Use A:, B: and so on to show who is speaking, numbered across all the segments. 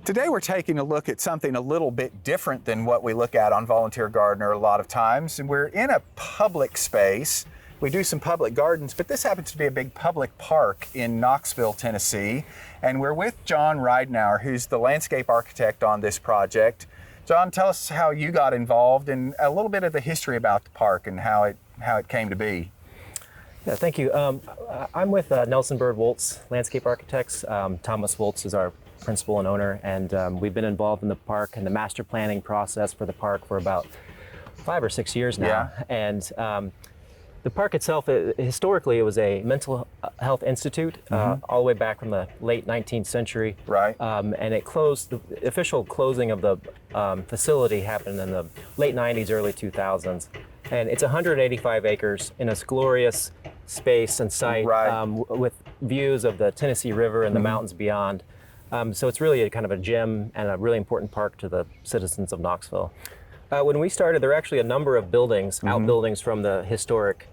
A: Today we're taking a look at something a little bit different than what we look at on Volunteer Gardener a lot of times. And we're in a public space. We do some public gardens, but this happens to be a big public park in Knoxville, Tennessee. And we're with John Ridenour, who's the landscape architect on this project. John, tell us how you got involved and a little bit of the history about the park and how it came to be.
B: Yeah, thank you. I'm with Nelson Bird Woltz Landscape Architects. Thomas Woltz is our principal and owner, and we've been involved in the park and the master planning process for the park for about 5 or 6 years now.
A: Yeah.
B: And the park itself, historically, it was a mental health institute all the way back from the late 19th century.
A: Right.
B: And it closed, the official closing of the facility happened in the late 90s, early 2000s. And it's 185 acres in a glorious space and site,
A: right,
B: with views of the Tennessee River and the mountains beyond. So it's really a kind of a gem and a really important park to the citizens of Knoxville. When we started, there were actually a number of buildings, outbuildings from the historic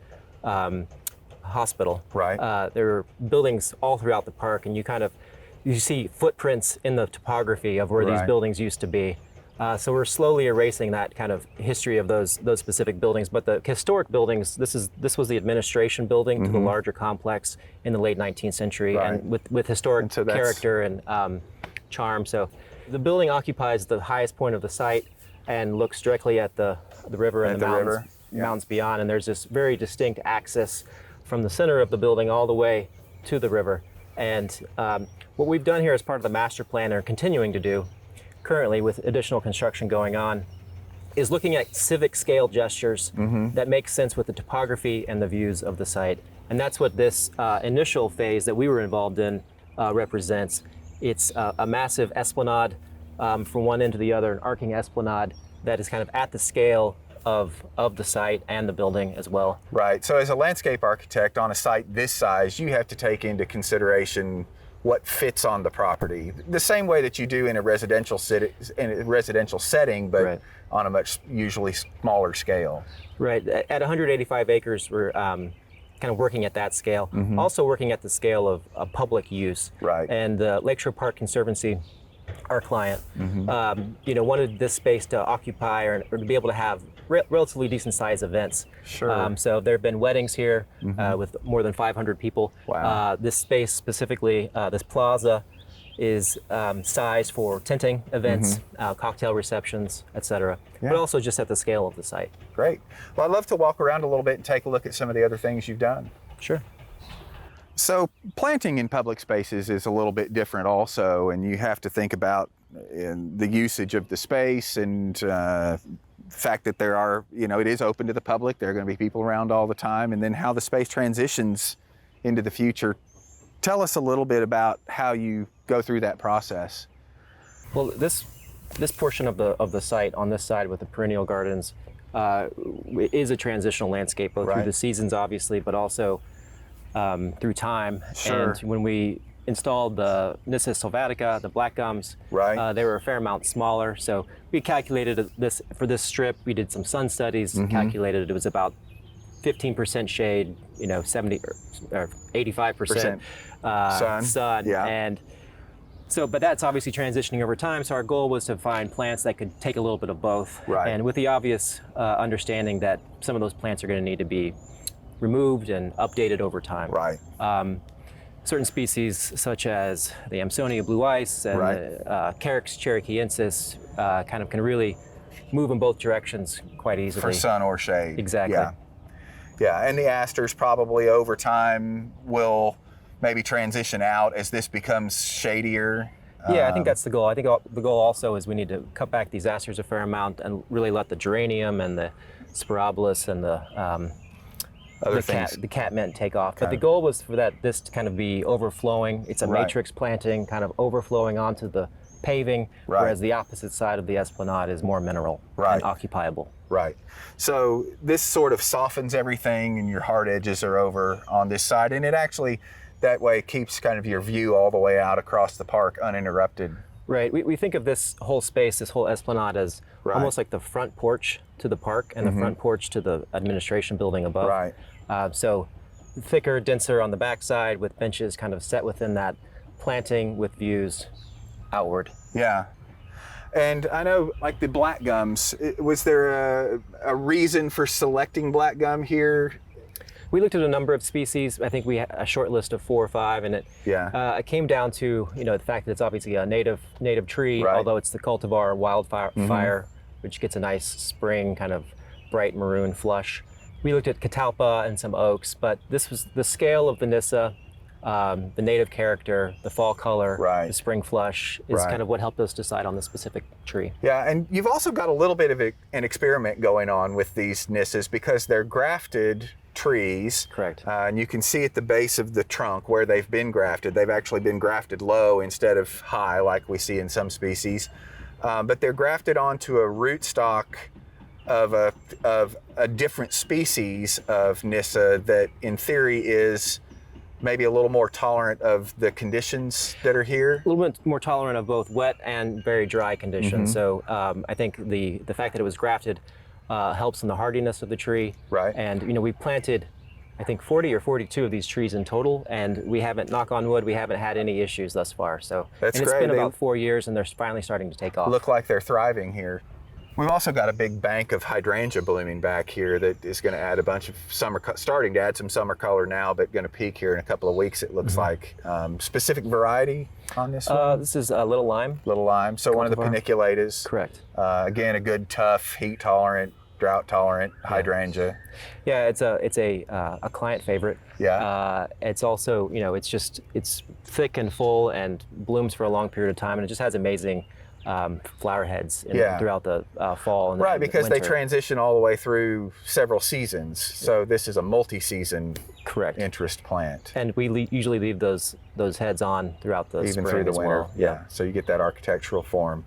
B: hospital.
A: Right.
B: There were buildings all throughout the park, and you see footprints in the topography of where these buildings used to be. So we're slowly erasing that kind of history of those specific buildings. But the historic buildings, this was the administration building to the larger complex in the late 19th century, and with historic character and charm. So the building occupies the highest point of the site and looks directly at the river and the mountains beyond. And there's this very distinct axis from the center of the building all the way to the river. And what we've done here as part of the master plan, and are continuing to do currently with additional construction going on, is looking at civic scale gestures that make sense with the topography and the views of the site. And that's what this initial phase that we were involved in represents. It's a massive esplanade from one end to the other, an arcing esplanade that is kind of at the scale of the site and the building as well. Right.
A: So as a landscape architect on a site this size, you have to take into consideration what fits on the property, the same way that you do in a residential setting, but on a much usually smaller scale.
B: Right. At 185 acres, we're kind of working at that scale. Also working at the scale of public use.
A: Right.
B: And the Lakeshore Park Conservancy, our client, wanted this space to occupy or to be able to have relatively decent sized events.
A: Sure.
B: So there have been weddings here with more than 500 people.
A: Wow.
B: This space specifically, this plaza, is sized for tenting events, cocktail receptions, etc. But also just at the scale of the site.
A: Great. Well, I'd love to walk around a little bit and take a look at some of the other things you've done.
B: Sure.
A: So planting in public spaces is a little bit different also, and you have to think about the usage of the space and the fact that there are, it is open to the public, there are going to be people around all the time, and then how the space transitions into the future. Tell us a little bit about how you go through that process.
B: Well, this portion of the site on this side with the perennial gardens is a transitional landscape, both through the seasons obviously, but also through time.
A: Sure.
B: And when we installed the Nissus sylvatica, the black gums, they were a fair amount smaller. So we calculated this for this strip. We did some sun studies, calculated it was about 15% shade, 70 or 85% sun.
A: Yeah.
B: And so, but that's obviously transitioning over time. So our goal was to find plants that could take a little bit of both.
A: Right.
B: And with the obvious understanding that some of those plants are going to need to be removed and updated over time.
A: Right.
B: Certain species such as the Amsonia blue ice and the Carex cherokeyensis kind of can really move in both directions quite easily.
A: For sun or shade.
B: Exactly.
A: Yeah, and the asters probably over time will maybe transition out as this becomes shadier.
B: Yeah, I think that's the goal. I think the goal also is we need to cut back these asters a fair amount and really let the geranium and the spirobolus and the catmint take off. But the goal was for this to kind of be overflowing. It's a matrix planting, kind of overflowing onto the paving, whereas the opposite side of the esplanade is more mineral and occupiable.
A: Right. So this sort of softens everything and your hard edges are over on this side, and it actually, that way keeps kind of your view all the way out across the park uninterrupted.
B: Right. We think of this whole space, this whole esplanade, as almost like the front porch to the park and the front porch to the administration building above.
A: Right.
B: So thicker, denser on the backside with benches kind of set within that planting with views outward.
A: Yeah. And I know, like the black gums, was there a reason for selecting black gum here?
B: We looked at a number of species. I think we had a short list of 4 or 5, and it came down to the fact that it's obviously a native tree,
A: right.
B: although it's the cultivar wildfire, which gets a nice spring kind of bright maroon flush. We looked at catalpa and some oaks, but this was the scale of the Nyssa, the native character, the fall color,
A: right.
B: the spring flush is kind of what helped us decide on the specific tree.
A: Yeah, and you've also got a little bit of an experiment going on with these Nyssas because they're grafted trees.
B: Correct.
A: And you can see at the base of the trunk where they've been grafted. They've actually been grafted low instead of high like we see in some species. But they're grafted onto a rootstock of a different species of Nyssa that in theory is maybe a little more tolerant of the conditions that are here.
B: A little bit more tolerant of both wet and very dry conditions. So I think the fact that it was grafted helps in the hardiness of the tree.
A: Right.
B: And we planted, I think 40 or 42 of these trees in total, and we haven't, knock on wood, we haven't had any issues thus far. So
A: that's
B: and
A: great.
B: It's been about 4 years, and they're finally starting to take off.
A: Look like they're thriving here. We've also got a big bank of hydrangea blooming back here that is going to add a bunch of starting to add some summer color now, but going to peak here in a couple of weeks, it looks like. Specific variety on this one?
B: This is Little Lime.
A: Little Lime. So one of the paniculatas.
B: Correct.
A: Again, a good, tough, heat tolerant, drought tolerant hydrangea.
B: Yeah, it's a client favorite.
A: Yeah.
B: It's also, it's thick and full and blooms for a long period of time, and it just has amazing flower heads throughout the fall and
A: right, because they
B: winter.
A: transition all the way through several seasons. So this is a multi-season interest plant.
B: And we usually leave those heads on throughout the
A: even
B: spring
A: through the
B: as
A: winter.
B: well.
A: Yeah, so you get that architectural form.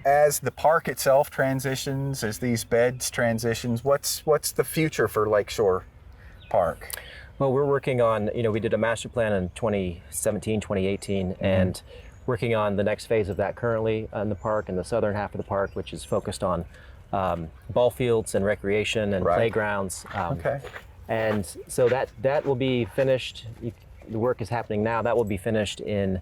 A: As the park itself transitions, as these beds transitions, what's the future for Lakeshore Park?
B: Well, we're working on, we did a master plan in 2017, 2018, and working on the next phase of that currently in the park, in the southern half of the park, which is focused on ball fields and recreation and playgrounds. And so that will be finished. The work is happening now. That will be finished in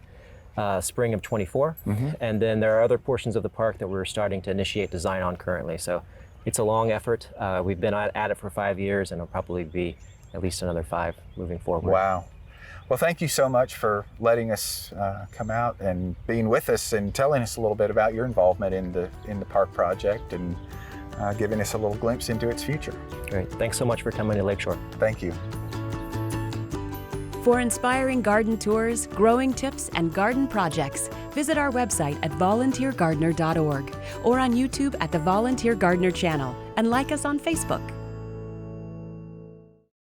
B: spring of 24. And then there are other portions of the park that we're starting to initiate design on currently. So it's a long effort. We've been at it for 5 years, and it'll probably be at least another 5 moving forward.
A: Wow. Well, thank you so much for letting us come out and being with us and telling us a little bit about your involvement in the park project and giving us a little glimpse into its future.
B: Great. Thanks so much for coming to Lakeshore.
A: Thank you.
C: For inspiring garden tours, growing tips, and garden projects, visit our website at volunteergardener.org or on YouTube at the Volunteer Gardener channel, and like us on Facebook.